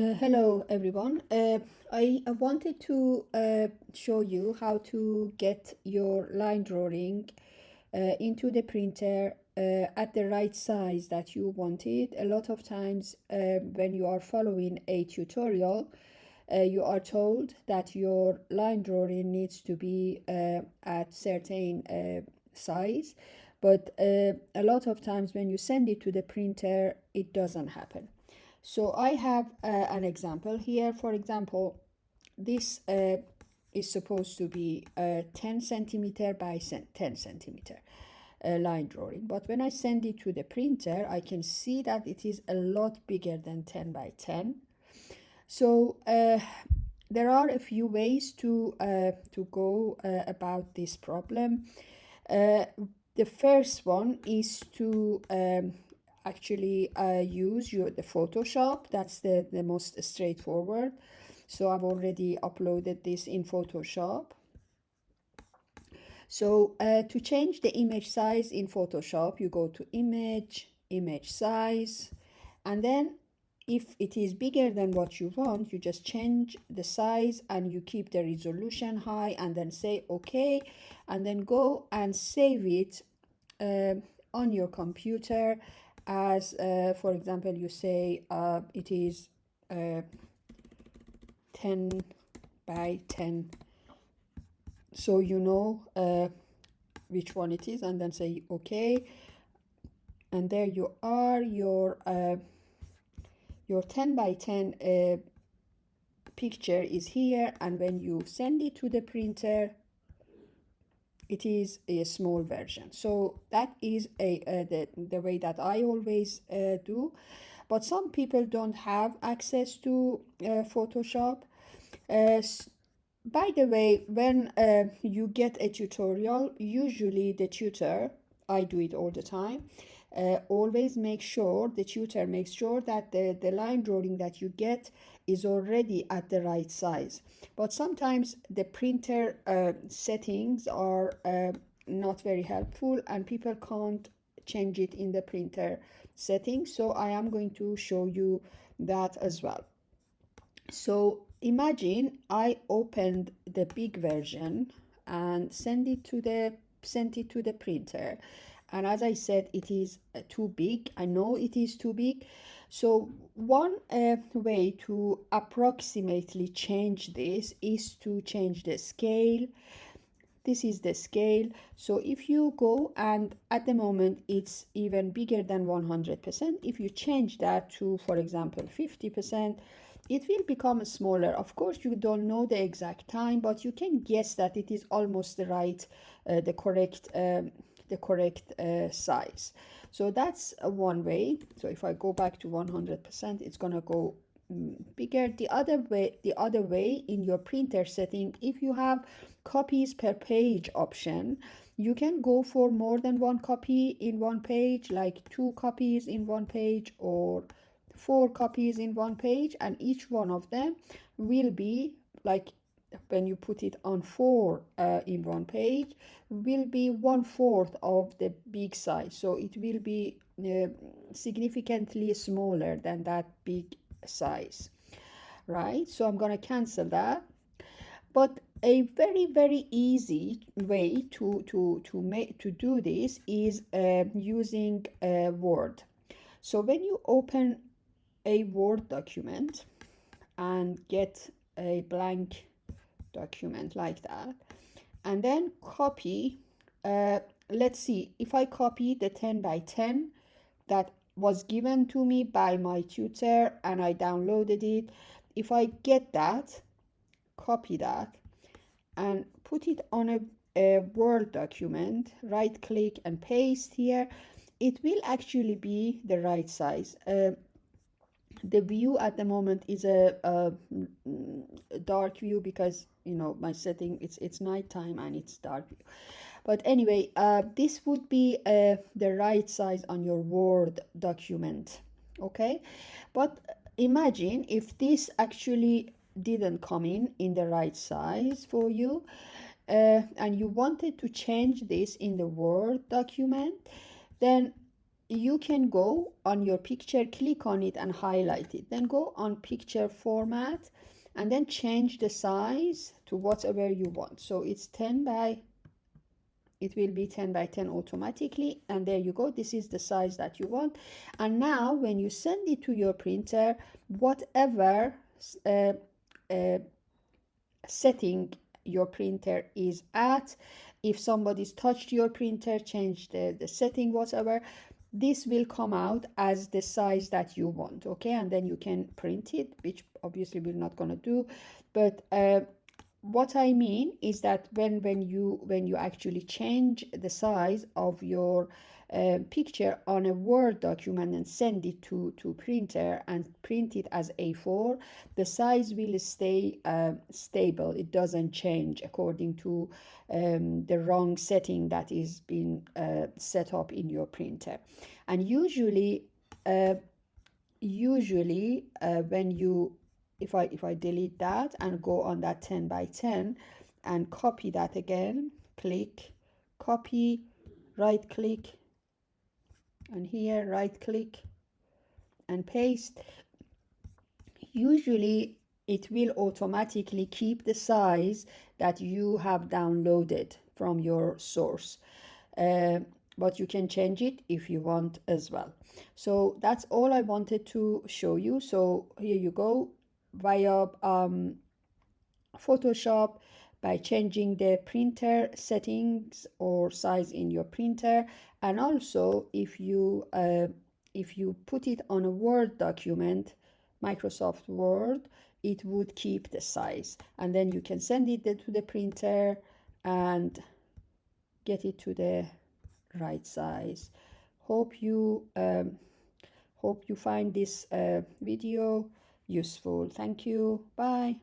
Hello everyone. I wanted to show you how to get your line drawing into the printer at the right size that you want it. A lot of times when you are following a tutorial, you are told that your line drawing needs to be at certain size, but a lot of times when you send it to the printer, it doesn't happen. So I have an example here. For example, this is supposed to be 10 centimeter by 10 centimeter line drawing. But when I send it to the printer, I can see that it is a lot bigger than 10 by 10. So there are a few ways to go about this problem. The first one is to actually use the Photoshop. That's the most straightforward. So I've already uploaded this in Photoshop. So to change the image size in Photoshop, you go to image size, and then if it is bigger than what you want, you just change the size and you keep the resolution high and then say okay, and then go and save it on your computer as for example, you say it is 10 by 10, so you know which one it is, and then say okay, and there you are, your 10 by 10 picture is here, and when you send it to the printer, it is a small version. So that is the way that I always do. But some people don't have access to Photoshop. By the way, when you get a tutorial, usually the tutor, I do it all the time, always make sure, the tutor makes sure that the line drawing that you get is already at the right size. But sometimes the printer settings are not very helpful and people can't change it in the printer settings. So I am going to show you that as well. So imagine I opened the big version and sent it to the printer, and as I said, it is too big. I know it is too big. So one way to approximately change this is to change the scale. This is the scale. So if you go, and at the moment it's even bigger than 100%, if you change that to, for example, 50%, it will become smaller. Of course, you don't know the exact time, but you can guess that it is almost the right, the correct size. So that's one way. So if I go back to 100%, it's gonna go bigger. The other way in your printer setting, if you have copies per page option, you can go for more than one copy in one page, like 2 copies in one page or 4 copies in one page, and each one of them will be like, when you put it on 4 in one page, will be 1/4 of the big size. So it will be significantly smaller than that big size, right? So I'm going to cancel that. But a very easy way to do this is using Word. So when you open a Word document and get a blank document like that, and then copy, let's see, if I copy the 10 by 10 that was given to me by my tutor and I downloaded it, if I get that, copy that and put it on a Word document, right click and paste here, it will actually be the right size. The view at the moment is a dark view because, you know, my setting, it's nighttime and it's dark view. But anyway, this would be the right size on your Word document. Okay, but imagine if this actually didn't come in the right size for you, and you wanted to change this in the Word document, then you can go on your picture, click on it and highlight it, then go on picture format and then change the size to whatever you want. So it's 10 by, it will be 10 by 10 automatically, and there you go, this is the size that you want. And now when you send it to your printer, whatever uh, uh, setting your printer is at, if somebody's touched your printer, change the setting, whatever, this will come out as the size that you want. Okay, and then you can print it, which obviously we're not going to do, but what I mean is that when you actually change the size of your picture on a Word document and send it to printer and print it as A4, the size will stay stable. It doesn't change according to the wrong setting that is being set up in your printer. And usually when you, if I delete that and go on that 10 by 10 and copy that again, click copy, right click, and here right click and paste, usually it will automatically keep the size that you have downloaded from your source. But you can change it if you want as well. So that's all I wanted to show you. So here you go, via Photoshop, by changing the printer settings or size in your printer. And also if you put it on a Word document, Microsoft Word, it would keep the size, and then you can send it to the printer and get it to the right size. Hope you find this video useful. Thank you. Bye.